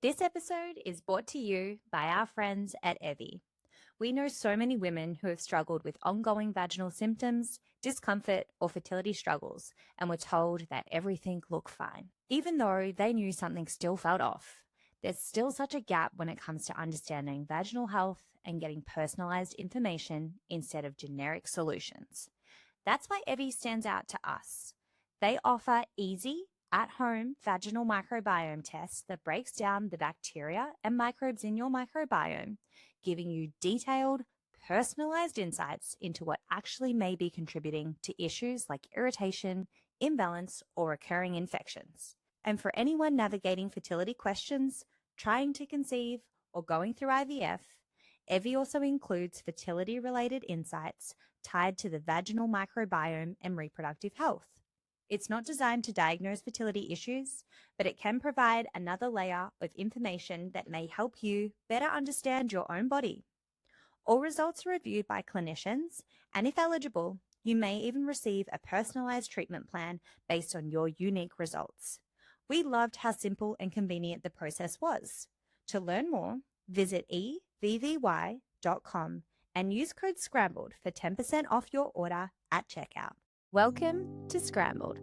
This episode is brought to you by our friends at Evie. We know so many women who have struggled with ongoing vaginal symptoms, discomfort, or fertility struggles, and were told that everything looked fine, even though they knew something still felt off. There's still such a gap when it comes to understanding vaginal health and getting personalized information instead of generic solutions. That's why Evie stands out to us. They offer easy, at-home vaginal microbiome tests that breaks down the bacteria and microbes in your microbiome, giving you detailed, personalized insights into what actually may be contributing to issues like irritation, imbalance, or recurring infections. And for anyone navigating fertility questions, trying to conceive, or going through IVF, Evie also includes fertility-related insights tied to the vaginal microbiome and reproductive health. It's not designed to diagnose fertility issues, but it can provide another layer of information that may help you better understand your own body. All results are reviewed by clinicians, and if eligible, you may even receive a personalized treatment plan based on your unique results. We loved how simple and convenient the process was. To learn more, visit evvy.com and use code SCRAMBLED for 10% off your order at checkout. Welcome to Scrambled.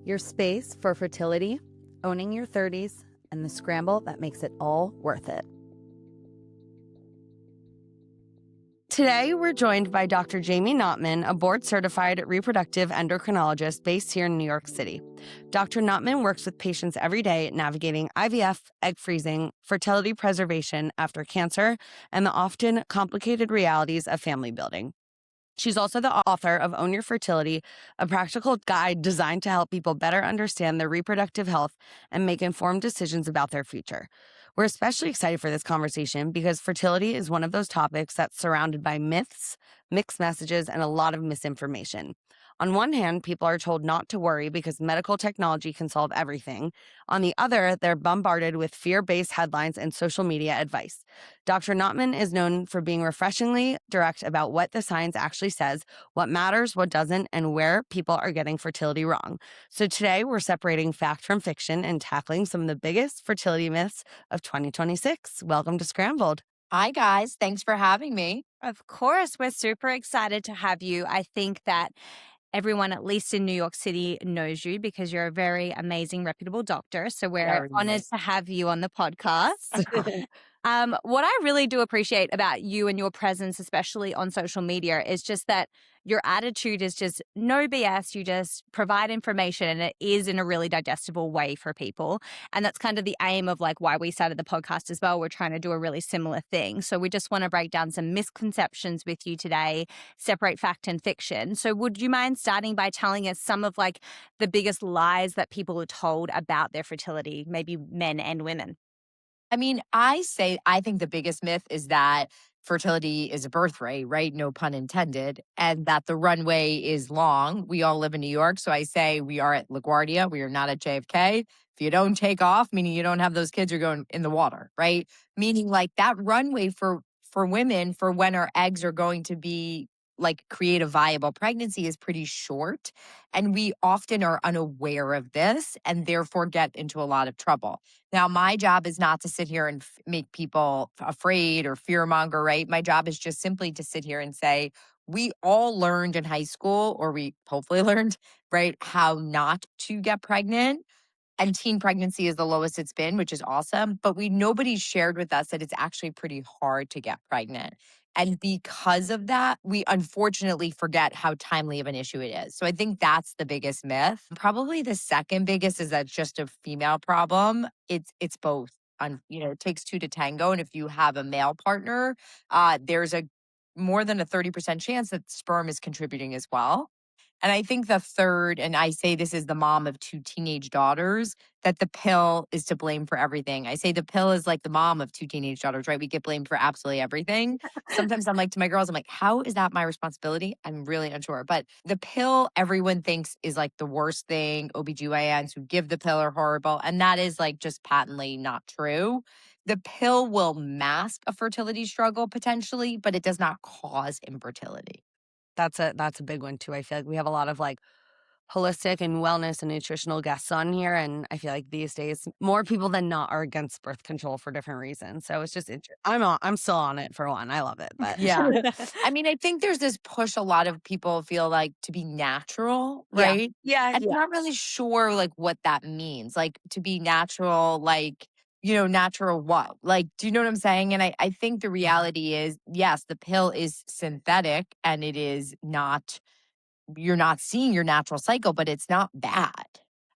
Your space for fertility, owning your 30s, and the scramble that makes it all worth it. Today, we're joined by Dr. Jaime Knopman, a board-certified reproductive endocrinologist based here in New York City. Dr. Knopman works with patients every day navigating IVF, egg freezing, fertility preservation after cancer, and the often complicated realities of family building. She's also the author of Own Your Fertility, a practical guide designed to help people better understand their reproductive health and make informed decisions about their future. We're especially excited for this conversation because fertility is one of those topics that's surrounded by myths, mixed messages, and a lot of misinformation. On one hand, people are told not to worry because medical technology can solve everything. On the other, they're bombarded with fear-based headlines and social media advice. Dr. Knopman is known for being refreshingly direct about what the science actually says, what matters, what doesn't, and where people are getting fertility wrong. So today, we're separating fact from fiction and tackling some of the biggest fertility myths of 2026. Welcome to Scrambled. Hi, guys. Thanks for having me. Of course, we're super excited to have you. I think that everyone, at least in New York City, knows you because you're a very amazing, reputable doctor. So we're Very honored nice. to have you on the podcast. What I really do appreciate about you and your presence, especially on social media, is just that your attitude is just no BS. You just provide information and it is in a really digestible way for people. And that's kind of the aim of like why we started the podcast as well. We're trying to do a really similar thing. So we just want to break down some misconceptions with you today, separate fact and fiction. So would you mind starting by telling us some of like the biggest lies that people are told about their fertility, maybe men and women? I mean, I think the biggest myth is that fertility is a birthright, right? No pun intended. And that the runway is long. We all live in New York. So I say we are at LaGuardia. We are not at JFK. If you don't take off, meaning you don't have those kids, you're going in the water, right? Meaning like that runway for women for when our eggs are going to be like create a viable pregnancy is pretty short. And we often are unaware of this and therefore get into a lot of trouble. Now, my job is not to sit here and make people afraid or fearmonger, right? My job is just simply to sit here and say, we all learned in high school, or we hopefully learned, right, how not to get pregnant. And teen pregnancy is the lowest it's been, which is awesome. But nobody shared with us that it's actually pretty hard to get pregnant. And because of that, we unfortunately forget how timely of an issue it is. So I think that's the biggest myth. Probably the second biggest is that it's just a female problem. It's both. It takes two to tango. And if you have a male partner, there's a more than a 30% chance that sperm is contributing as well. And I think the third, and I say this is the mom of two teenage daughters, that the pill is to blame for everything. I say the pill is like the mom of two teenage daughters, right? We get blamed for absolutely everything. Sometimes I'm like to my girls, I'm like, how is that my responsibility? I'm really unsure. But the pill everyone thinks is like the worst thing. OBGYNs who give the pill are horrible. And that is like just patently not true. The pill will mask a fertility struggle potentially, but it does not cause infertility. That's a big one too. I feel like we have a lot of like holistic and wellness and nutritional guests on here. And I feel like these days, more people than not are against birth control for different reasons. So it's just, I'm still on it for one. I love it. But Yeah. I mean, I think there's this push a lot of people feel like to be natural, Yeah. right? yeah, And I'm not really sure like what that means. Like to be natural, like, natural what? Like, do you know what I'm saying? And I think the reality is, yes, the pill is synthetic and it is not, you're not seeing your natural cycle, but it's not bad.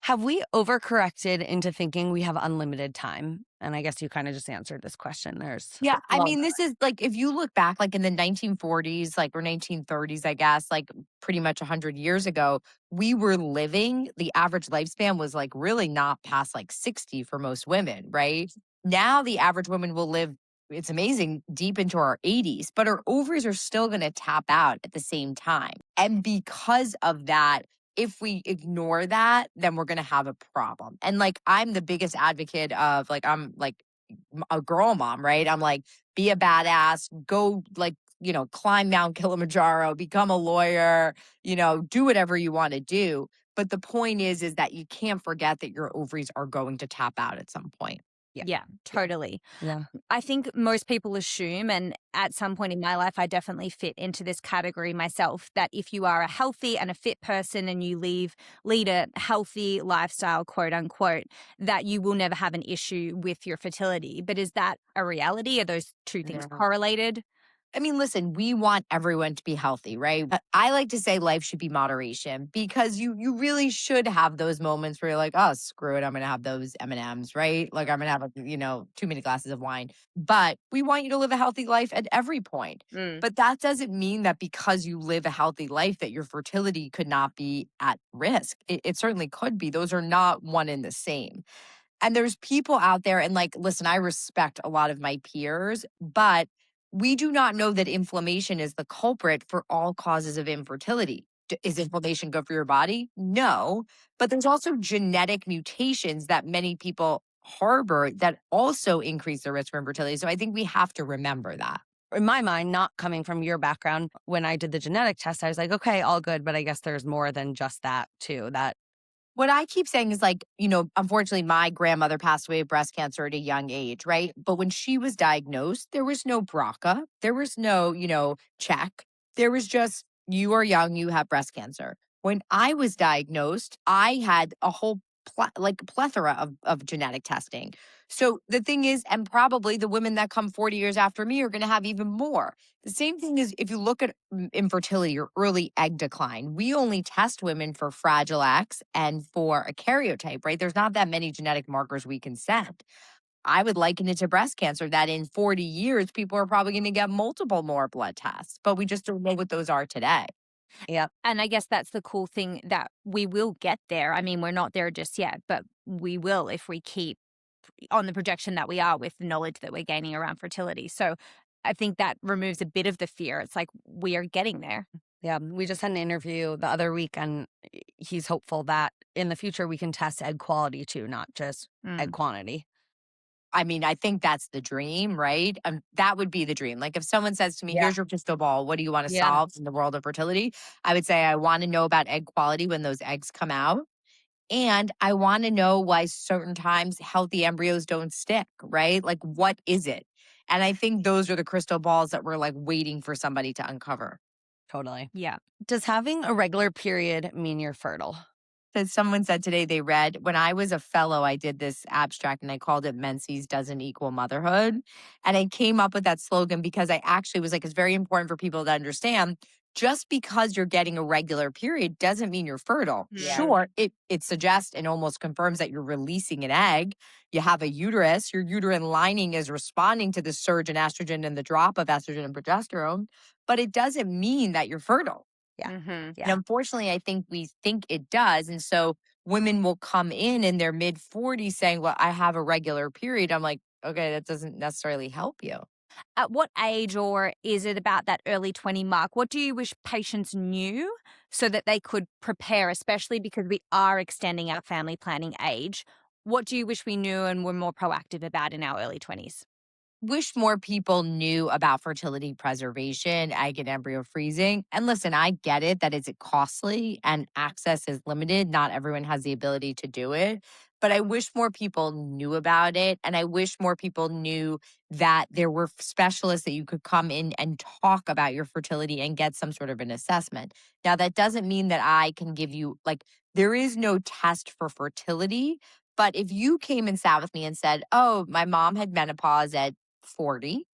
have we overcorrected into thinking we have unlimited time? And I guess you kind of just answered this question. Yeah, I well, mean, this is like if you look back, like in the 1940s, like or 1930s, I guess, like pretty much 100 years ago, we were living. The average lifespan was like really not past like 60 for most women, right? Now the average woman will live. It's amazing deep into our 80s, but our ovaries are still going to tap out at the same time, and because of that. If we ignore that, then we're going to have a problem. And like, I'm the biggest advocate of like, I'm like a girl mom, right? I'm like, be a badass, go like, climb Mount Kilimanjaro, become a lawyer, do whatever you want to do. But the point is that you can't forget that your ovaries are going to tap out at some point. Yeah, totally. yeah. I think most people assume, and at some point in my life, I definitely fit into this category myself, that if you are a healthy and a fit person and you lead a healthy lifestyle, quote unquote, that you will never have an issue with your fertility. But is that a reality? Are those two things Yeah. correlated? I mean, listen, we want everyone to be healthy, right? I like to say life should be moderation because you really should have those moments where you're like, oh, screw it, I'm gonna have those M&Ms, right? Like I'm gonna have too many glasses of wine. But we want you to live a healthy life at every point. Mm. But that doesn't mean that because you live a healthy life that your fertility could not be at risk. It certainly could be. Those are not one and the same. And there's people out there, and like, listen, I respect a lot of my peers, but we do not know that inflammation is the culprit for all causes of infertility. Is inflammation good for your body? No. But there's also genetic mutations that many people harbor that also increase the risk for infertility. So I think we have to remember that. In my mind, not coming from your background, when I did the genetic test, I was like, okay, all good. But I guess there's more than just that, too. What I keep saying is like, unfortunately, my grandmother passed away of breast cancer at a young age, right? But when she was diagnosed, there was no BRCA. There was no, check. There was just, you are young, you have breast cancer. When I was diagnosed, I had a whole plethora of genetic testing. So the thing is, and probably the women that come 40 years after me are going to have even more. The same thing is if you look at infertility or early egg decline, we only test women for Fragile X and for a karyotype, right? There's not that many genetic markers we can send. I would liken it to breast cancer that in 40 years, people are probably going to get multiple more blood tests, but we just don't know what those are today. Yep. And I guess that's the cool thing, that we will get there. I mean, we're not there just yet, but we will if we keep on the projection that we are with the knowledge that we're gaining around fertility. So I think that removes a bit of the fear. It's like we are getting there. Yeah. We just had an interview the other week, and he's hopeful that in the future we can test egg quality too, not just egg quantity. I mean, I think that's the dream, right? That would be the dream. Like if someone says to me, Yeah. here's your crystal ball, what do you want to Yeah. solve in the world of fertility? I would say, I want to know about egg quality when those eggs come out. And I want to know why certain times healthy embryos don't stick, right? Like, what is it? And I think those are the crystal balls that we're like waiting for somebody to uncover. Totally. Yeah. Does having a regular period mean you're fertile? That someone said today they read, when I was a fellow, I did this abstract and I called it Menses Doesn't Equal Motherhood. And I came up with that slogan because I actually was like, it's very important for people to understand just because you're getting a regular period doesn't mean you're fertile. Yeah. Sure, it suggests and almost confirms that you're releasing an egg. You have a uterus, your uterine lining is responding to the surge in estrogen and the drop of estrogen and progesterone, but it doesn't mean that you're fertile. Yeah. Mm-hmm. Yeah. And unfortunately, I think we think it does. And so women will come in their mid 40s saying, well, I have a regular period. I'm like, okay, that doesn't necessarily help you. At what age, or is it about that early 20 mark? What do you wish patients knew so that they could prepare, especially because we are extending our family planning age? What do you wish we knew and were more proactive about in our early 20s? wish more people knew about fertility preservation, egg and embryo freezing. And listen, I get it that it's costly and access is limited. Not everyone has the ability to do it. But I wish more people knew about it. And I wish more people knew that there were specialists that you could come in and talk about your fertility and get some sort of an assessment. Now, that doesn't mean that I can give you, like, there is no test for fertility. But if you came and sat with me and said, oh, my mom had menopause at 40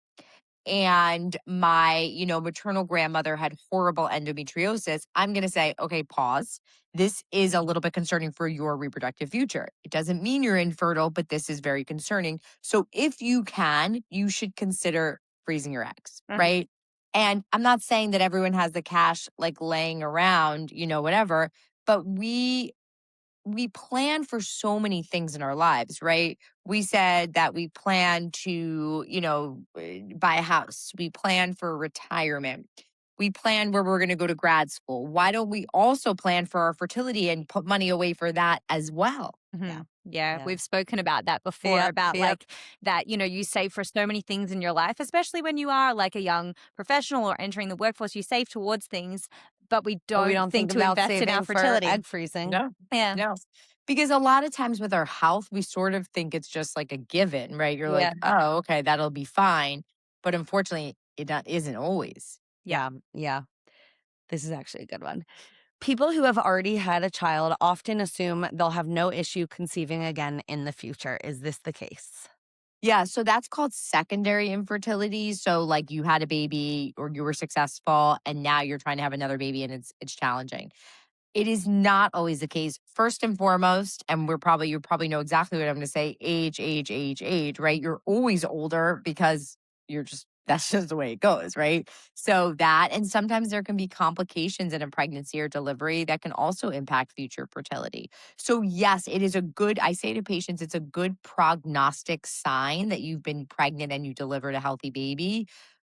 and my, maternal grandmother had horrible endometriosis, I'm going to say, okay, pause. This is a little bit concerning for your reproductive future. It doesn't mean you're infertile, but this is very concerning. So if you can, you should consider freezing your eggs, Mhm. right? And I'm not saying that everyone has the cash like laying around, whatever, but we plan for so many things in our lives, right? We said that we plan to, buy a house. We plan for retirement. We plan where we're going to go to grad school. Why don't we also plan for our fertility and put money away for that as well? Yeah. Yeah, Yeah. we've spoken about that before, Yep. about Yep. like that, you save for so many things in your life, especially when you are like a young professional or entering the workforce, you save towards things, but we But we don't don't think think to about invest in our saving for fertility. egg freezing. No, Yeah. no. Because a lot of times with our health, we sort of think it's just like a given, right? You're Yeah. like, oh, okay, that'll be fine. But unfortunately, isn't always. Yeah. Yeah. Yeah. This is actually a good one. People who have already had a child often assume they'll have no issue conceiving again in the future. Is this the case? Yeah, so that's called secondary infertility. So like you had a baby or you were successful and now you're trying to have another baby and it's challenging. It is not always the case. First and foremost, and you probably know exactly what I'm going to say, age, right? You're always older because that's just the way it goes, right? So that, and sometimes there can be complications in a pregnancy or delivery that can also impact future fertility. So yes, I say to patients, it's a good prognostic sign that you've been pregnant and you delivered a healthy baby,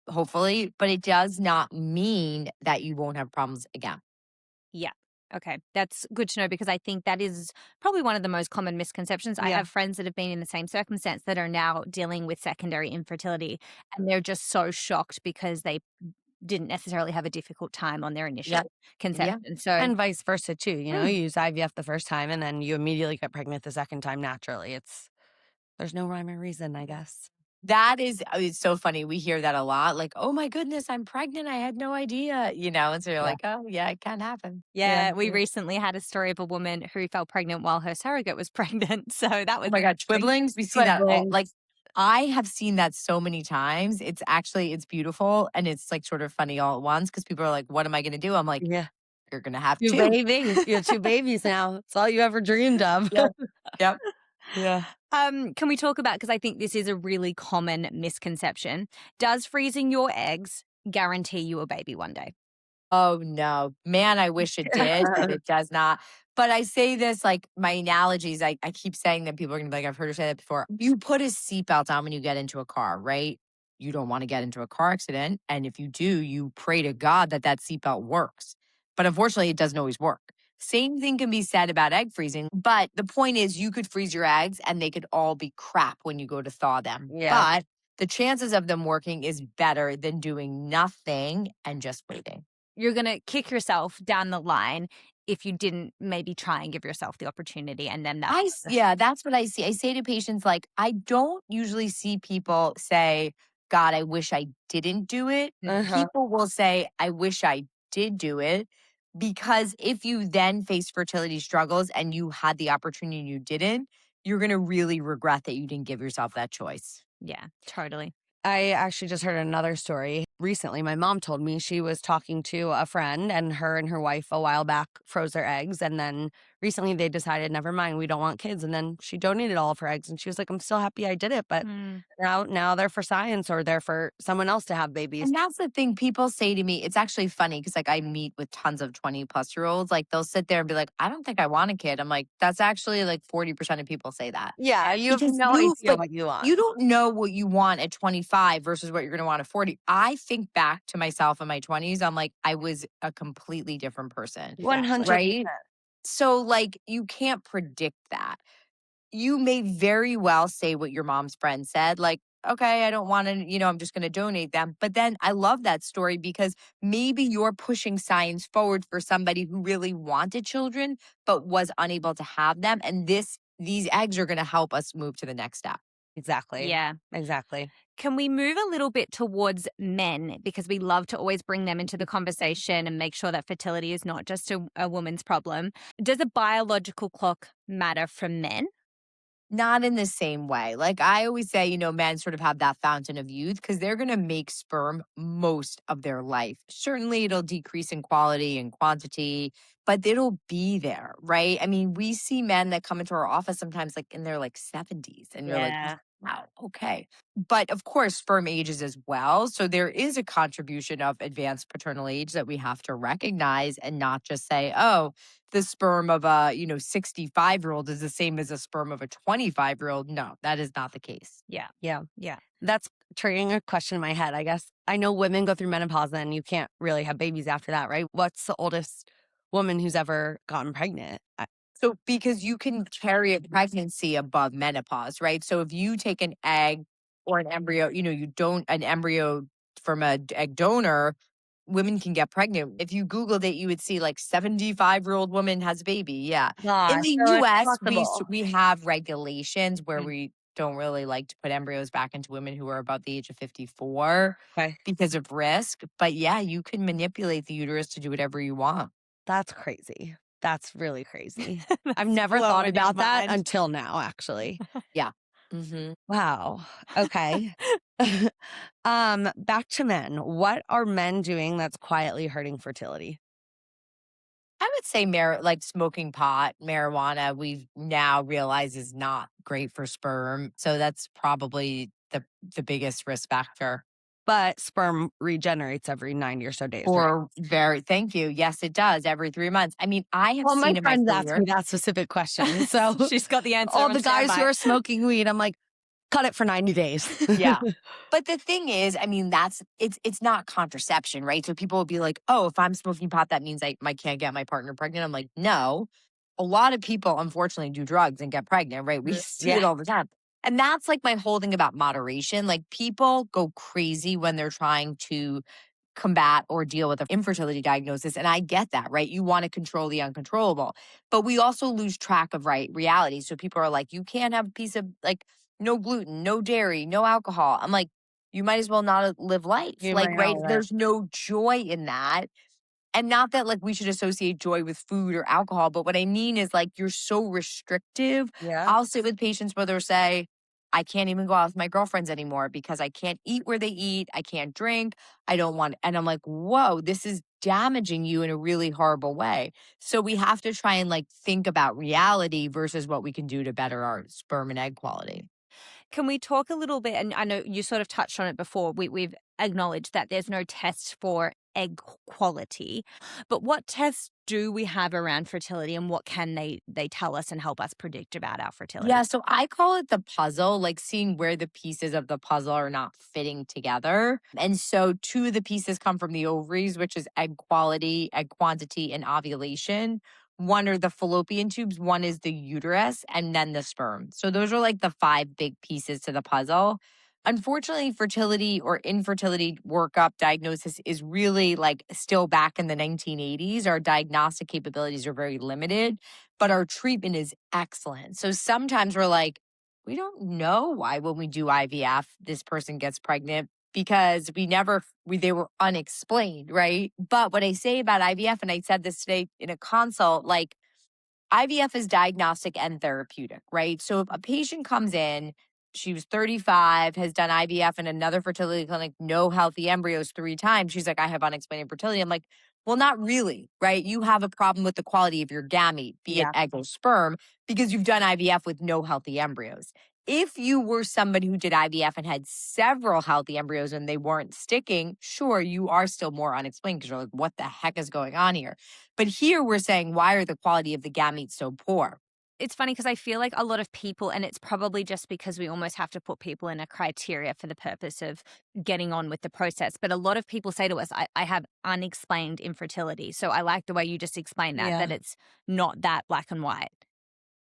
hopefully, but it does not mean that you won't have problems again. Yeah. Okay. That's good to know because I think that is probably one of the most common misconceptions. I Yeah. have friends that have been in the same circumstance that are now dealing with secondary infertility, and they're just so shocked because they didn't necessarily have a difficult time on their Yeah. initial Yeah. conception. So, And vice versa too. mm, You use IVF the first time and then you immediately get pregnant the second time naturally. There's no rhyme or reason, I guess. It's so funny. We hear that a lot. Like, oh my goodness, I'm pregnant. I had no idea, And so you're Yeah. like, oh yeah, it can happen. Yeah. yeah, we Yeah. recently had a story of a woman who fell pregnant while her surrogate was pregnant. So that Oh was my God, interesting. twiddlings. We see that all Twiddling. like I have seen that so many times. It's beautiful and it's like sort of funny all at once because people are like, what am I gonna do? I'm like, Yeah. you're gonna have Two two. babies. You have two babies now. It's all you ever dreamed of. Yep. Yep. Yeah. Can we talk about, because I think this is a really common misconception. Does freezing your eggs guarantee you a baby one day? Oh, no. Man, I wish it did, but it does not. But I say this like my analogies, I keep saying that people are gonna be like, I've heard her say that before. You put a seatbelt on when you get into a car, right? You don't want to get into a car accident. And if you do, you pray to God that that seatbelt works. But unfortunately, it doesn't always work. Same thing can be said about egg freezing. But the point is, you could freeze your eggs and they could all be crap when you go to thaw them. Yeah. But the chances of them working is better than doing nothing and just waiting. You're going to kick yourself down the line if you didn't maybe try and give yourself the opportunity. And then that's, Yeah, that's what I see. I say to patients, like, I don't usually see people say, God, I wish I didn't do it. Uh-huh. People will say, I wish I did do it. Because if you then face fertility struggles and you had the opportunity and you didn't, you're going to really regret that you didn't give yourself that choice. yeah, totally. I actually just heard another story recently. My mom told me she was talking to a friend and her wife a while back froze their eggs. And then recently they decided, never mind, we don't want kids. And then she donated all of her eggs and she was like, I'm still happy I did it. But Mm. now they're for science or they're for someone else to have babies. And that's the thing people say to me. It's actually funny because, like, I meet with tons of 20-plus-year-olds. Like, they'll sit there and be like, I don't think I want a kid. I'm like, that's actually like 40% of people say that. Yeah, you have Because no idea what you want. you don't know what you want at 25 versus what you're going to want at 40. I think back to myself in my 20s. I'm like, I was a completely different person, Exactly. 100%. right? So, like, you can't predict that. You may very well say what your mom's friend said, like, okay, I don't want to, I'm just going to donate them. But then I love that story because maybe you're pushing science forward for somebody who really wanted children but was unable to have them. And these eggs are going to help us move to the next step. Exactly. Yeah. Exactly. Can we move a little bit towards men because we love to always bring them into the conversation and make sure that fertility is not just a woman's problem? Does a biological clock matter for men? Not in the same way. Like I always say, men sort of have that fountain of youth because they're going to make sperm most of their life. Certainly, it'll decrease in quality and quantity, but it'll be there, right? I mean, we see men that come into our office sometimes like in their like 70s, and you're like, Yeah. wow, okay. But of course, sperm ages as well. So there is a contribution of advanced paternal age that we have to recognize and not just say, oh, the sperm of a 65-year-old is the same as a sperm of a 25-year-old. No, that is not the case. Yeah. Yeah. Yeah. That's triggering a question in my head, I guess. I know women go through menopause and you can't really have babies after that, right? What's the oldest woman who's ever gotten pregnant? So because you can carry a pregnancy above menopause, right? So if you take an egg or an embryo, you don't an embryo from a egg donor, women can get pregnant. If you Googled it, you would see like 75-year-old woman has a baby. Yeah. In Gosh, the so it's US, possible. we have regulations where Mm, we don't really like to put embryos back into women who are above the age of 54 okay. because of risk. But yeah, you can manipulate the uterus to do whatever you want. That's crazy. That's really crazy. I've That's never thought blowing your about that mind. until now, actually. Yeah. Hmm. Wow. Okay. Back to men. What are men doing that's quietly hurting fertility? I would say like smoking pot, marijuana, we've now realized is not great for sperm. So that's probably the biggest risk factor. But sperm regenerates every 90 or so days, right? Or very thank you. Yes, it does every 3 months. I mean, I have Well, my seen in my friends asked me career. that specific question. So She's got the answer all on the guys who standby. are smoking weed, I'm like, cut it for 90 days. Yeah. But the thing is, I mean, it's not contraception, right? So people will be like, "Oh, if I'm smoking pot, that means I can't get my partner pregnant." I'm like, "No." A lot of people unfortunately do drugs and get pregnant, right? We see it Yeah. all the time. And that's like my whole thing about moderation. Like people go crazy when they're trying to combat or deal with an infertility diagnosis. And I get that, right? You want to control the uncontrollable, but we also lose track of reality. So people are like, you can't have a piece of like no gluten, no dairy, no alcohol. I'm like, you might as well not live life. You Like, might right? know that. There's no joy in that. And not that like we should associate joy with food or alcohol, but what I mean is like you're so restrictive. Yeah. I'll sit with patients where they'll say, I can't even go out with my girlfriends anymore because I can't eat where they eat. I can't drink. I don't want, and I'm like, whoa, this is damaging you in a really horrible way. So we have to try and like think about reality versus what we can do to better our sperm and egg quality. Can we talk a little bit? And I know you sort of touched on it before. We've acknowledged that there's no test for egg quality, but what tests do we have around fertility, and what can they tell us and help us predict about our Yeah, fertility? so I call it the puzzle, like seeing where the pieces of the puzzle are not fitting together. And so two of the pieces come from the ovaries, which is egg quality, egg quantity, and ovulation. One are the fallopian tubes, one is the uterus, and then the sperm. So those are like the five big pieces to the puzzle. Unfortunately, fertility or infertility workup diagnosis is really like still back in the 1980s. Our diagnostic capabilities are very limited, but our treatment is excellent. So sometimes we're like, we don't know why when we do IVF, this person gets pregnant because they were unexplained, right? But what I say about IVF, and I said this today in a consult, like IVF is diagnostic and therapeutic, right? So if a patient comes in, she was 35, has done IVF in another fertility clinic, no healthy embryos 3 times. She's like, I have unexplained infertility. I'm like, well, not really, right? You have a problem with the quality of your gamete, be it Yeah. egg or sperm, because you've done IVF with no healthy embryos. If you were somebody who did IVF and had several healthy embryos and they weren't sticking, sure, you are still more unexplained because you're like, what the heck is going on here? But here we're saying, why are the quality of the gametes so poor? It's funny because I feel like a lot of people, and it's probably just because we almost have to put people in a criteria for the purpose of getting on with the process. But a lot of people say to us, I have unexplained infertility. So I like the way you just explained that Yeah. it's not that black and white.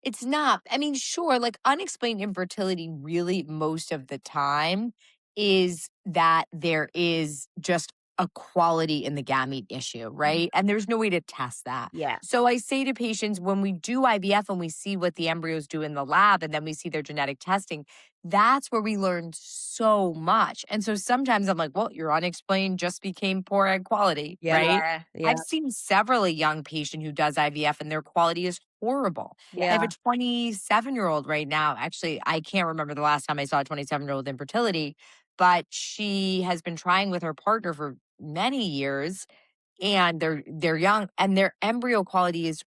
It's not. I mean, sure, like unexplained infertility, really, most of the time is that there is just a quality in the gamete issue, right? And there's no way to test that. Yeah. So I say to patients when we do IVF and we see what the embryos do in the lab and then we see their genetic testing, that's where we learn so much. And so sometimes I'm like, well, your unexplained just became poor egg quality, Yeah. right? Yeah. I've seen several a young patient who does IVF and their quality is horrible. I have Yeah. a 27-year-old right now. Actually, I can't remember the last time I saw a 27-year-old infertility, but she has been trying with her partner for many years and they're young and their embryo quality is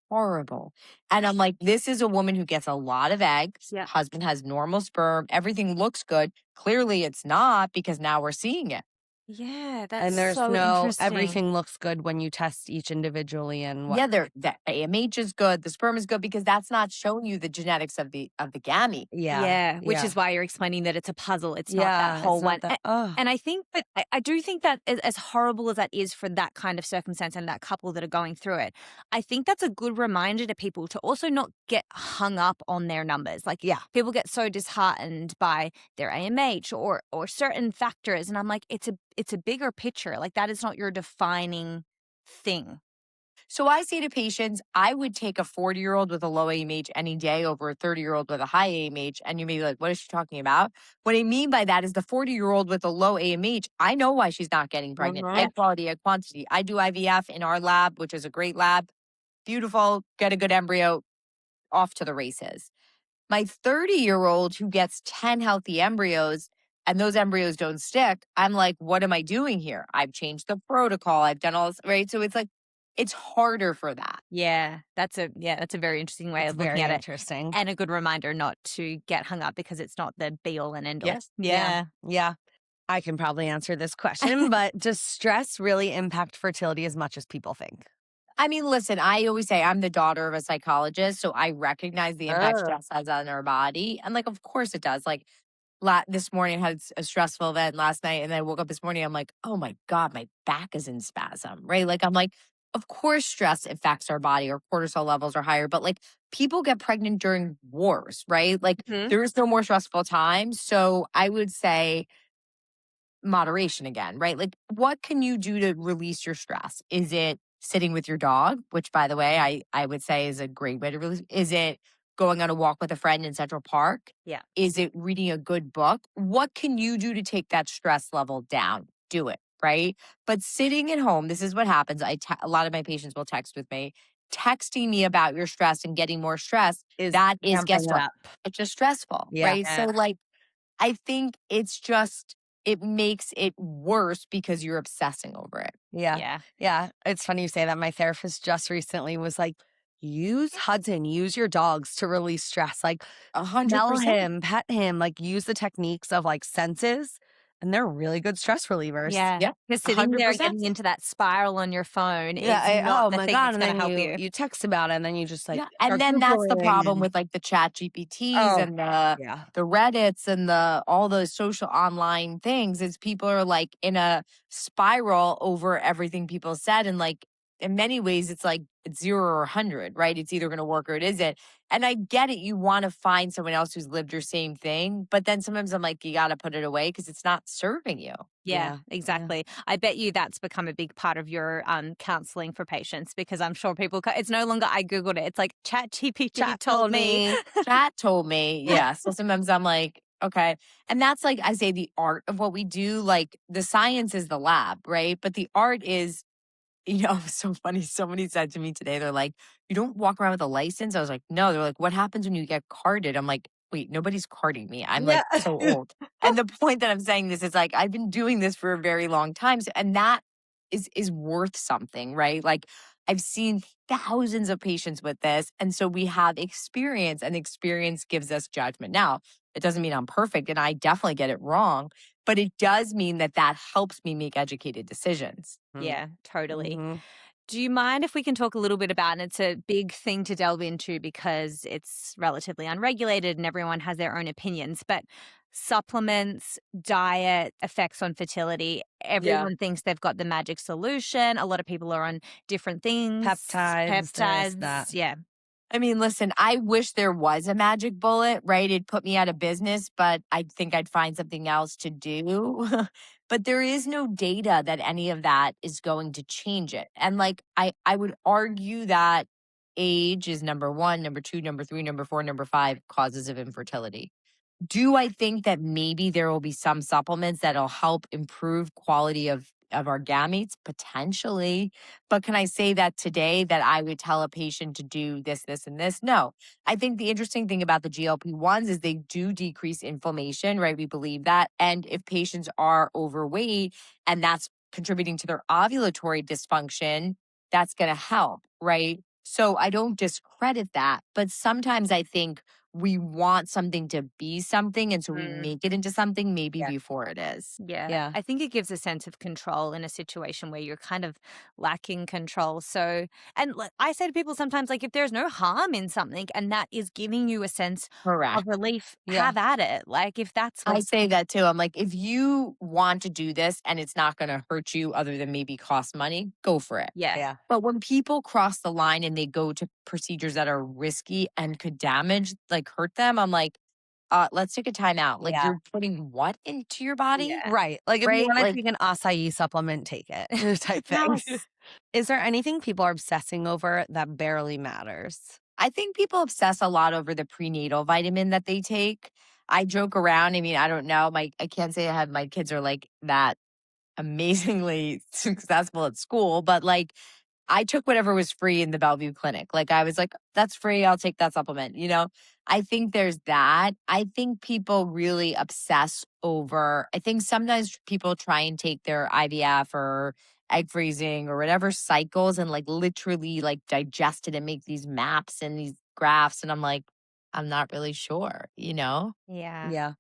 horrible. And I'm like, this is a woman who gets a lot of eggs. Yeah. Husband has normal sperm. Everything looks good. Clearly it's not because now we're seeing it. Yeah, that's And there's so no, interesting. everything looks good when you test each individually and what. Yeah, the AMH is good, the sperm is good because that's not showing you the genetics of the gamete. Yeah, which Yeah. is why you're explaining that it's a puzzle. It's not that Yeah, whole it's one. not that. Oh, And I think that I do think that as horrible as that is for that kind of circumstance and that couple that are going through it, I think that's a good reminder to people to also not get hung up on their numbers. Like, yeah, people get so disheartened by their AMH or certain factors, and I'm like, it's a bigger picture. Like, that is not your defining thing. So I say to patients, I would take a 40-year-old with a low AMH any day over a 30-year-old with a high AMH. And you may be like, what is she talking about? What I mean by that is the 40-year-old with a low AMH, I know why she's not getting pregnant. Mhm. Egg quality, egg quantity. I do IVF in our lab, which is a great lab. Beautiful, get a good embryo, off to the races. My 30-year-old who gets 10 healthy embryos and those embryos don't stick, I'm like, what am I doing here? I've changed the protocol. I've done all this, right? So it's like, it's harder for that. Yeah, that's a very interesting way It's of looking very at it. interesting. And a good reminder not to get hung up because it's not the be all and end all. Yes. Yeah. Yeah. I can probably answer this question, but does stress really impact fertility as much as people think? I mean, listen, I always say I'm the daughter of a psychologist, so I recognize the impact Oh. stress has on our body. And like, of course it does. Like this morning I had a stressful event last night and I woke up this morning, I'm like, oh my God, my back is in spasm, right? Like I'm like, of course stress affects our body, our cortisol levels are higher, but like people get pregnant during wars, right? Like Mhm. there is no more stressful time. So I would say moderation again, right? Like, what can you do to release your stress? Is it sitting with your dog, which, by the way, I would say is a great way to release? Is it going on a walk with a friend in Central Park? Yeah. Is it reading a good book? What can you do to take that stress level down? Do it, right? But sitting at home, this is what happens. A lot of my patients will text with me. Texting me about your stress and getting more stress, Is that is, guess amping it what? up. It's just stressful, Yeah. right? So, like, I think it's just it makes it worse because you're obsessing over it. Yeah. Yeah. Yeah. It's funny you say that. My therapist just recently was like, use Hudson, use your dogs to release stress. Like, smell 100%. him, pet him, like, use the techniques of like senses. And they're really good stress relievers. Yeah. Yep. Because sitting there 100%. getting into that spiral on your phone Yeah. is not Oh the my thing God. that's And going to then help you you. you text about it and then you just like Yeah. And start then that's the Googling problem and with like the chat GPTs oh and yeah. the Reddits and the all those social online things is people are like in a spiral over everything people said. And like in many ways, it's like it's 0 or 100, right? It's either going to work or it isn't. And I get it. You want to find someone else who's lived your same thing. But then sometimes I'm like, you got to put it away because it's not serving you. Yeah, Yeah. exactly. I bet you that's become a big part of your counseling for patients because I'm sure people, it's no longer I Googled it. It's like Chat GPT Chat told me. Chat told me, yeah. So sometimes I'm like, okay. And that's like, I say the art of what we do. Like the science is the lab, right? But the art is, it's so funny. Somebody said to me today, they're like, you don't walk around with a license. I was like, no. They're like, what happens when you get carded? I'm like, wait, nobody's carding me. I'm like Yeah. so old. And the point that I'm saying this is like, I've been doing this for a very long time. And that is worth something, right? Like I've seen thousands of patients with this. And so we have experience and experience gives us judgment. Now, it doesn't mean I'm perfect and I definitely get it wrong, but it does mean that that helps me make educated decisions. Yeah, totally. Mm-hmm. Do you mind if we can talk a little bit about, and it's a big thing to delve into because it's relatively unregulated and everyone has their own opinions, but supplements, diet, effects on fertility, everyone thinks they've got the magic solution. A lot of people are on different things. Peptides, this, that. Yeah. I mean, listen, I wish there was a magic bullet, right? It'd put me out of business, but I think I'd find something else to do. But there is no data that any of that is going to change it. And like I would argue that age is number one, number two, number three, number four, number five causes of infertility. Do I think that maybe there will be some supplements that'll help improve quality of our gametes? Potentially. But can I say that today that I would tell a patient to do this, this, and this? No. I think the interesting thing about the GLP-1s is they do decrease inflammation, right? We believe that. And if patients are overweight and that's contributing to their ovulatory dysfunction, that's going to help, right? So I don't discredit that. But sometimes I think we want something to be something, and so we make it into something maybe Yeah. before it is. Yeah. Yeah. I think it gives a sense of control in a situation where you're kind of lacking control. So, and like I say to people sometimes, like, if there's no harm in something and that is giving you a sense of Correct. relief, Yeah. have at it. Like, if that's I what, say that too. I'm like, if you want to do this and it's not going to hurt you other than maybe cost money, go for it. yeah. Yeah. But when people cross the line and they go to procedures that are risky and could damage, like hurt them, I'm like, let's take a time out. Like Yeah. you're putting what into your body? Yeah. Right. Like if you Right? want to Like, take an acai supplement, take it type thing. yes. Is there anything people are obsessing over that barely matters? I think people obsess a lot over the prenatal vitamin that they take. I joke around. I mean, I don't know. I can't say I have my kids are like that amazingly successful at school, but like I took whatever was free in the Bellevue clinic. Like I was like, that's free. I'll take that supplement. I think there's that. I think people really obsess over, I think sometimes people try and take their IVF or egg freezing or whatever cycles and like literally like digest it and make these maps and these graphs. And I'm like, I'm not really sure. Yeah. Yeah.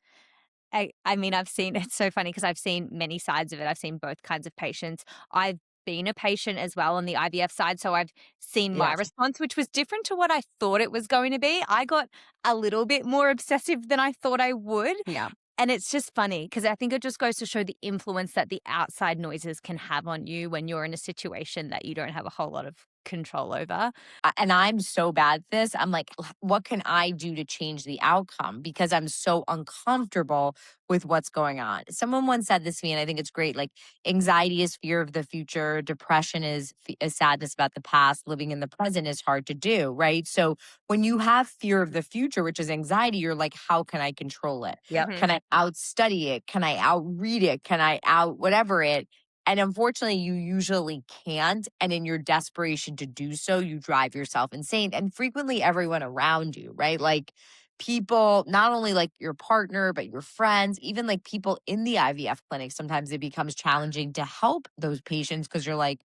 I mean, I've seen it's so funny because I've seen many sides of it. I've seen both kinds of patients. I've been a patient as well on the IVF side. So I've seen my Yes. response, which was different to what I thought it was going to be. I got a little bit more obsessive than I thought I would. Yeah. And it's just funny because I think it just goes to show the influence that the outside noises can have on you when you're in a situation that you don't have a whole lot of control over. And I'm so bad at this. I'm like, what can I do to change the outcome? Because I'm so uncomfortable with what's going on. Someone once said this to me, and I think it's great. Like, anxiety is fear of the future, depression is sadness about the past, living in the present is hard to do, right? So, when you have fear of the future, which is anxiety, you're like, how can I control it? Yep. Mhm. Can I outstudy it? Can I outread it? Can I out whatever it? And unfortunately, you usually can't. And in your desperation to do so, you drive yourself insane. And frequently, everyone around you, right? Like people, not only like your partner, but your friends, even like people in the IVF clinic, sometimes it becomes challenging to help those patients because you're like,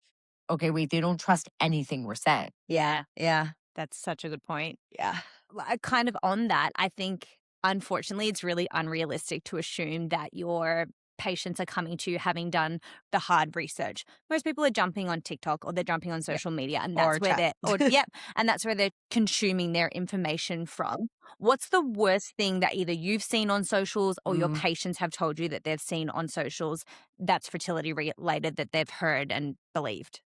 okay, wait, they don't trust anything we're saying. Yeah. Yeah. That's such a good point. Yeah. Kind of on that, I think, unfortunately, it's really unrealistic to assume that your patients are coming to you having done the hard research. Most people are jumping on TikTok or they're jumping on social media, and that's Or where chat. and that's where they're consuming their information from. What's the worst thing that either you've seen on socials or your Mm. patients have told you that they've seen on socials that's fertility related that they've heard and believed?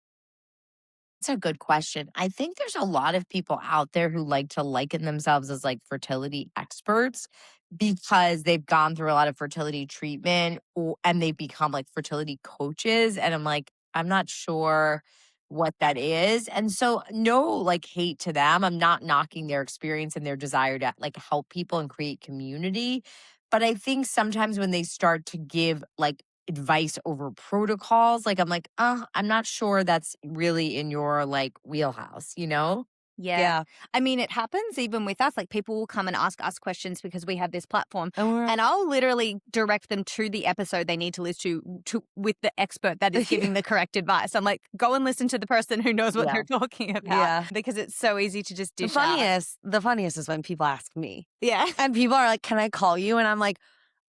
That's a good question. I think there's a lot of people out there who like to liken themselves as like fertility experts because they've gone through a lot of fertility treatment and they've become like fertility coaches. And I'm like, I'm not sure what that is. And so, no, like hate to them. I'm not knocking their experience and their desire to like help people and create community. But I think sometimes when they start to give like advice over protocols. Like, I'm like, I'm not sure that's really in your like wheelhouse? Yeah. Yeah. I mean, it happens even with us. Like, people will come and ask us questions because we have this platform, And we're and I'll literally direct them to the episode they need to listen to with the expert that is giving the correct advice. I'm like, go and listen to the person who knows what Yeah. they're talking about. Yeah. Because it's so easy to just the dish out. funniest is when people ask me. Yeah. And people are like, can I call you? And I'm like,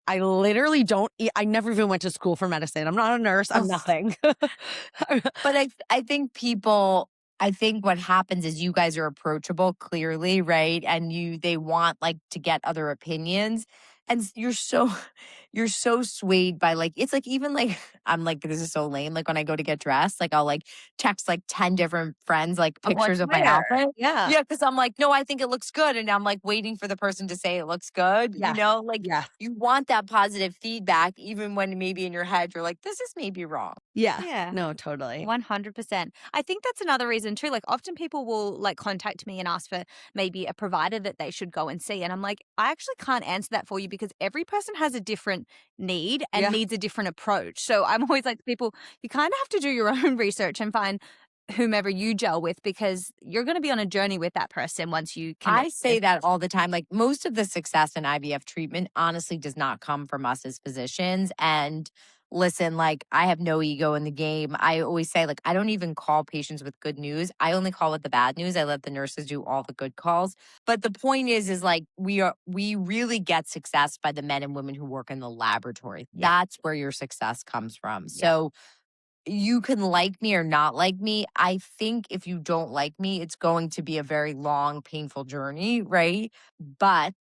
I literally don't, I never even went to school for medicine. I'm not a nurse. I'm Ugh. nothing. But I think I think what happens is you guys are approachable clearly, right? And they want like to get other opinions. And you're so you're so swayed by like, it's like, even like, I'm like, this is so lame. Like when I go to get dressed, like I'll like text like 10 different friends, like Of what pictures to of my wear. outfit. Yeah. Yeah. Cause I'm like, no, I think it looks good. And I'm like waiting for the person to say it looks good. Yeah. You know, like Yeah. you want that positive feedback, even when maybe in your head, you're like, this is maybe wrong. Yeah. Yeah. No, totally. 100%. I think that's another reason too. Like often people will like contact me and ask for maybe a provider that they should go and see. And I'm like, I actually can't answer that for you because every person has a different need and Yeah. needs a different approach. So I'm always like to people, you kind of have to do your own research and find whomever you gel with because you're going to be on a journey with that person once you commit. I say that all the time. Like most of the success in IVF treatment honestly does not come from us as physicians. And listen, like I have no ego in the game. I always say, like, I don't even call patients with good news. I only call with the bad news. I let the nurses do all the good calls. But the point is like we really get success by the men and women who work in the laboratory. Yeah. That's where your success comes from. Yeah. So you can like me or not like me. I think if you don't like me, it's going to be a very long, painful journey, right? But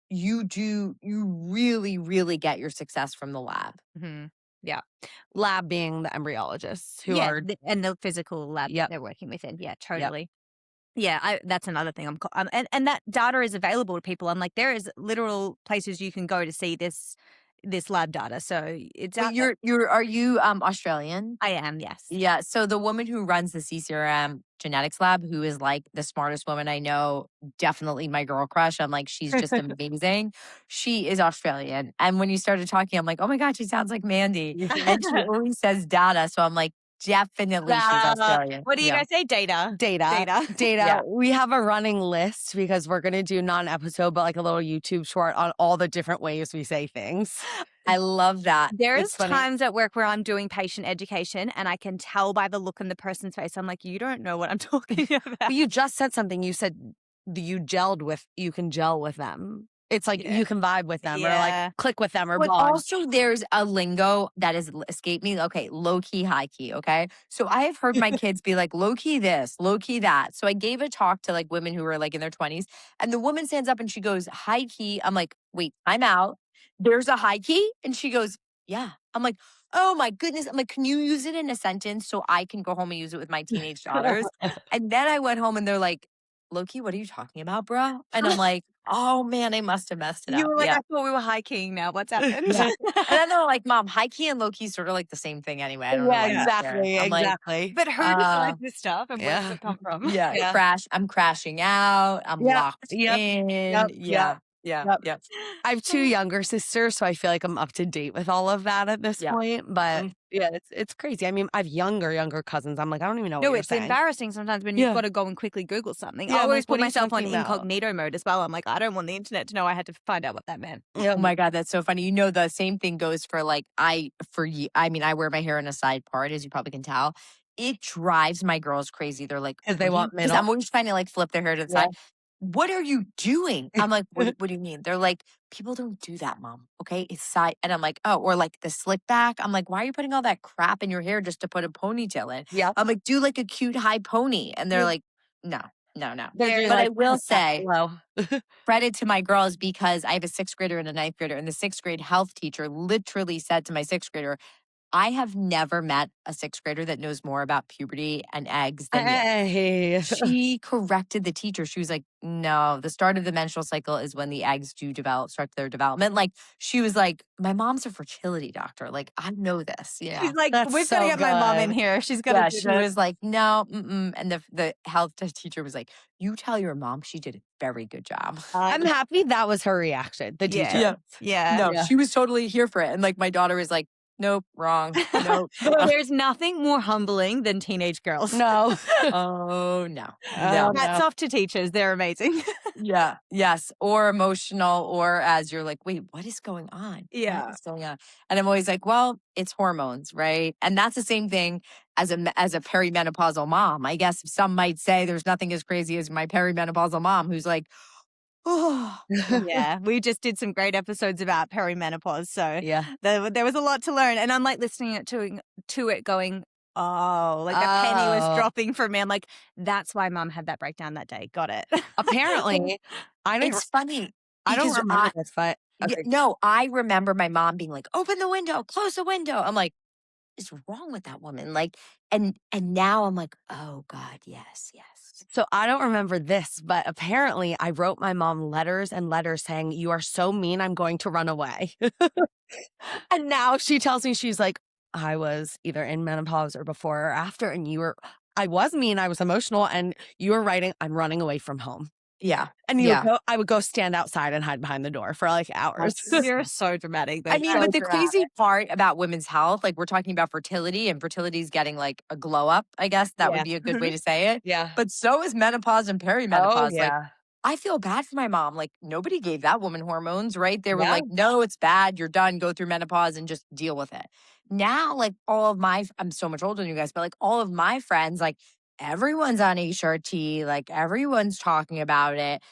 you really, really get your success from the lab. Mhm. Yeah. Lab being the embryologists who Yeah. are. And the physical lab that Yep. they're working within. Yeah, Yep. totally. Yeah, that's another thing. And that data is available to people. I'm like, there is literal places you can go to see this lab data. So it's But out there. are you Australian? I am, yes. Yeah. So the woman who runs the CCRM genetics lab, who is like the smartest woman I know, definitely my girl crush. I'm like, she's just amazing. She is Australian. And when you started talking, I'm like, oh my God, she sounds like Mandy. And she always says data. So I'm like, definitely she's Australian. What do you guys say? Data. Data. Yeah. We have a running list because we're going to do not an episode, but like a little YouTube short on all the different ways we say things. I love that. There's It's funny. times at work where I'm doing patient education and I can tell by the look in the person's face. I'm like, you don't know what I'm talking about. But you just said something. You said you can gel with them. It's like you can vibe with them or Yeah. like click with them or But bond. also there's a lingo that has escaped me. Okay, low key, high key. Okay. So I have heard my kids be like, low key this, low key that. So I gave a talk to like women who were like in their 20s. And the woman stands up and she goes, high key. I'm like, wait, I'm out. There's a high key. And she goes, yeah. I'm like, oh my goodness. I'm like, can you use it in a sentence so I can go home and use it with my teenage daughters? And then I went home and they're like, Loki, what are you talking about, bro? And I'm like, oh man, I must have messed it up. You were like, Yeah. I thought we were hiking now. What's happened? Yeah. And then they're like, Mom, high key and low key sort of like the same thing anyway. I don't know. Yeah, why you're exactly. there. I'm like, Exactly. But who decides this stuff and where does it come from? yeah, I'm crashing out. I'm locked in. Yep. Yeah. Yep. I have two younger sisters, so I feel like I'm up to date with all of that at this point. But yeah, it's crazy. I mean, I have younger cousins. I'm like, I don't even know what you're it's saying. embarrassing sometimes when you've got to go and quickly Google something. I always put myself on incognito mode as well. I'm like, I don't want the internet to know I had to find out what that meant. Oh my God, that's so funny. You know, the same thing goes for like, I wear my hair in a side part, as you probably can tell. It drives my girls crazy. They're like, because they want because middle. I'm always trying to like flip their hair to the side. What are you doing? I'm like, what do you mean? They're like, people don't do that, Mom. Okay. It's side. And I'm like, oh, or like the slick back. I'm like, why are you putting all that crap in your hair just to put a ponytail in? Yeah. I'm like, do like a cute high pony. And they're like, no. But I will say, credit to my girls because I have a 6th grader and a 9th grader. And the 6th grade health teacher literally said to my 6th grader, I have never met a 6th grader that knows more about puberty and eggs than you. She corrected the teacher. She was like, no, the start of the menstrual cycle is when the eggs do start their development. Like, she was like, my mom's a fertility doctor. Like, I know this. Yeah. She's like, we've got to get my mom in here. She's got to do she was like, no. And the health teacher was like, you tell your mom she did a very good job. I'm happy that was her reaction, the teacher. Yeah. No, she was totally here for it. And like, my daughter is like, nope, wrong. Nope. There's nothing more humbling than teenage girls. No. Oh, no. Hats off to teachers. They're amazing. Yeah. Yes. Or emotional, or as you're like, wait, what is going on? Yeah. What is going on? And I'm always like, well, it's hormones, right? And that's the same thing as a perimenopausal mom. I guess some might say there's nothing as crazy as my perimenopausal mom who's like, oh. Yeah, we just did some great episodes about perimenopause. So Yeah. there was a lot to learn. And I'm like listening to it going, oh, like the penny was dropping for me. I'm like, that's why Mom had that breakdown that day. Got it. Apparently, It's funny. I don't remember this, but Okay. No, I remember my mom being like, open the window, close the window. I'm like, what's wrong with that woman? Like, and now I'm like, oh God, yes. So I don't remember this, but apparently I wrote my mom letters and letters saying, "You are so mean, I'm going to run away." And now she tells me, she's like, "I was either in menopause or before or after, and I was mean, I was emotional, and you were writing, I'm running away from home." Yeah. And Yeah. I would go stand outside and hide behind the door for like hours. You're so dramatic. I That's mean, so but the dramatic. crazy part about women's health, like we're talking about fertility, and fertility is getting like a glow up, I guess that would Yeah. be a good way to say it. Yeah. But so is menopause and Oh, perimenopause. Like, yeah. I feel bad for my mom. Like, nobody gave that woman hormones, right? They were Yeah. like, no, it's bad. You're done. Go through menopause and just deal with it. Now, like, I'm so much older than you guys, but like all of my friends, like, everyone's on HRT, like, everyone's talking about it,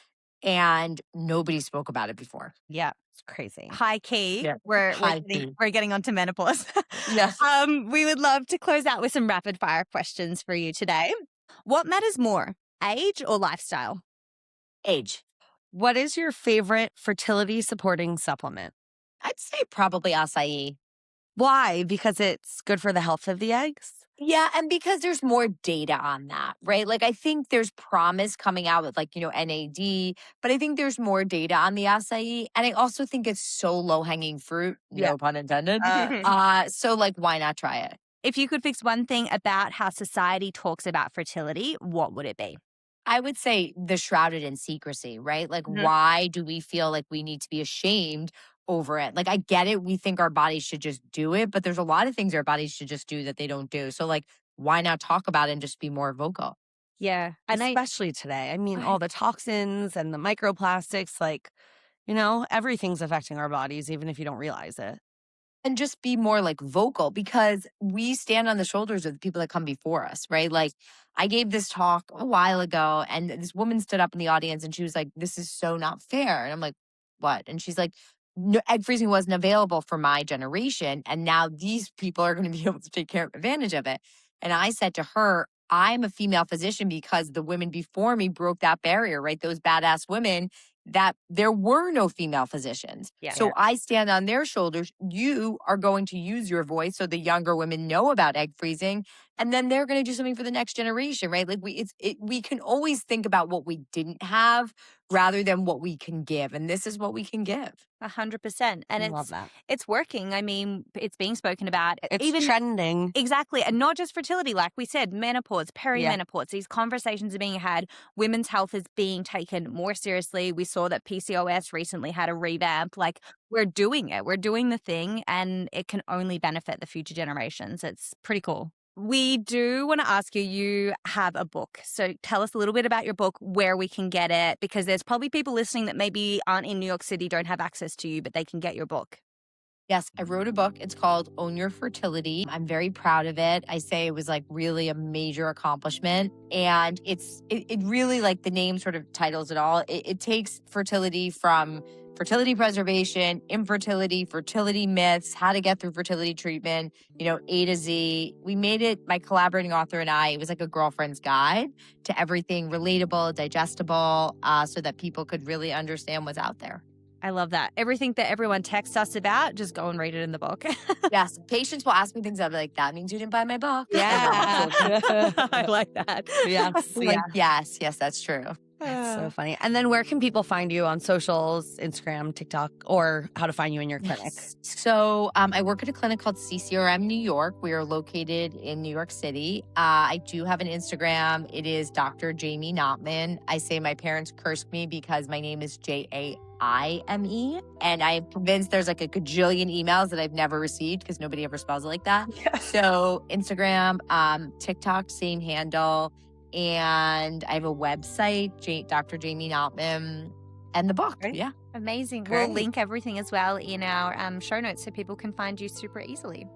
and nobody spoke about it before. Yeah. It's crazy. High key. Yeah. We're High getting, key. we're getting onto menopause. Yes. We would love to close out with some rapid fire questions for you today. What matters more, age or lifestyle? Age. What is your favorite fertility supporting supplement? I'd say probably acai. Why? Because it's good for the health of the eggs? Yeah, and because there's more data on that, right? Like I think there's promise coming out with like, NAD, but I think there's more data on the acai. And I also think it's so low-hanging fruit, Yeah. no pun intended. Mhm. So like why not try it? If you could fix one thing about how society talks about fertility, what would it be? I would say the shrouded in secrecy, right? Like, Mhm. why do we feel like we need to be ashamed over it? Like, I get it. We think our bodies should just do it, but there's a lot of things our bodies should just do that they don't do. So, like, why not talk about it and just be more vocal? Yeah. And Especially today. I mean, all the toxins and the microplastics, like, everything's affecting our bodies, even if you don't realize it. And just be more like vocal because we stand on the shoulders of the people that come before us, right? Like I gave this talk a while ago and this woman stood up in the audience and she was like, this is so not fair. And I'm like, what? And she's like, no, egg freezing wasn't available for my generation. And now these people are going to be able to take advantage of it. And I said to her, I'm a female physician because the women before me broke that barrier, right? Those badass women that there were no female physicians. Yeah. So I stand on their shoulders. You are going to use your voice so the younger women know about egg freezing, and then they're going to do something for the next generation, right? Like we can always think about what we didn't have rather than what we can give, and this is what we can give. 100%. And I love that. it's working. I mean, it's being spoken about. It's trending. Exactly. And not just fertility, like we said, menopause, perimenopause, these conversations are being had. Women's health is being taken more seriously. We saw that PCOS recently had a revamp. Like we're doing it. We're doing the thing and it can only benefit the future generations. It's pretty cool. We do want to ask you, you have a book. So tell us a little bit about your book, where we can get it, because there's probably people listening that maybe aren't in New York City, don't have access to you, but they can get your book. Yes, I wrote a book. It's called Own Your Fertility. I'm very proud of it. I say it was like really a major accomplishment. And it really, like the name sort of titles it all. It takes fertility from fertility preservation, infertility, fertility myths, how to get through fertility treatment, A to Z. We made it, my collaborating author and I, it was like a girlfriend's guide to everything relatable, digestible, so that people could really understand what's out there. I love that. Everything that everyone texts us about, just go and read it in the book. Yes. Patients will ask me things. I'll be like, that means you didn't buy my book. Yeah. I like that. Yes. Like, yes, that's true. That's so funny. And then where can people find you on socials, Instagram, TikTok, or how to find you in your clinic? Yes. So I work at a clinic called CCRM New York. We are located in New York City. I do have an Instagram. It is Dr. Jaime Knopman. I say my parents cursed me because my name is JAIME. And I'm convinced there's like a gajillion emails that I've never received because nobody ever spells it like that. Yeah. So Instagram, TikTok, same handle. And I have a website, Dr. Jaime Knopman, and the book. Great. Yeah. Amazing. Great. We'll link everything as well in our show notes so people can find you super easily.